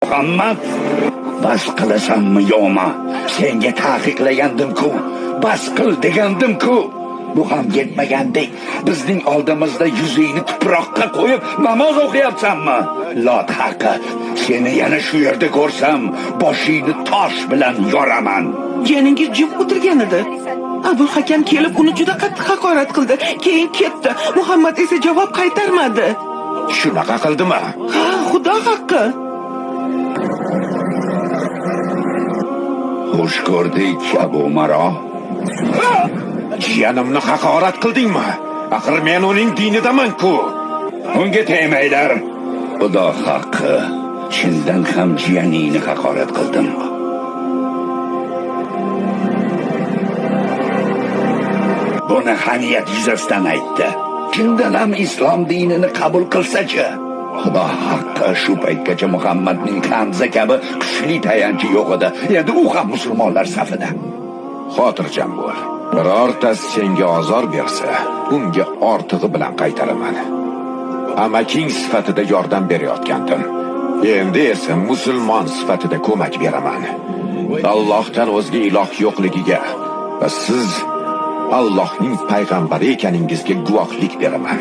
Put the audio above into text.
Muhammad, bas qilasanmi yo'qmi? Senga taqiqlagandim-ku, bas qil degandim-ku. Bu ham yetmagandek, bizning oldimizda yuzingni tuproqqa qo'yib namoz o'qiyapsanmi? Lot haqi, seni yana shu yerda ko'rsam, boshingni tosh bilan yoraman. Jiyaningiz jim o'tirgan edi. Abul Hakam kelib uni juda qattiq haqorat qildi. Keyin ketdi. Muhammad esa javob qaytarmadi. Shunaqa qildimi? Ha, Xudo haqqi. Xush ko'rdik, Abu Maro. Jiyanimni haqorat qildingmi? Axir men uning dinidaman-ku. Unga tegmanglar. Xudo haqqi, chindan ham jiyaningni haqorat qildim. Buni hamiyat yuzasidan aytdi. Chindan ham islom dinini qabul qilsa-chi? Xudo haqqi, shu paytgacha Muhammadning Hamza kabi kuchli tayanchi yo'q edi. Endi u ham musulmonlar safida. Xotirjam bo'l. Birortasi senga ozor bersa, unga ortig'i bilan qaytaraman. Amaking sifatida yordam berayotgandim. Endi esa musulmon sifatida ko'mak beraman. Allohdan o'zga iloh yo'qligiga va siz Allohning payg'ambari ekaningizga guvohlik beraman.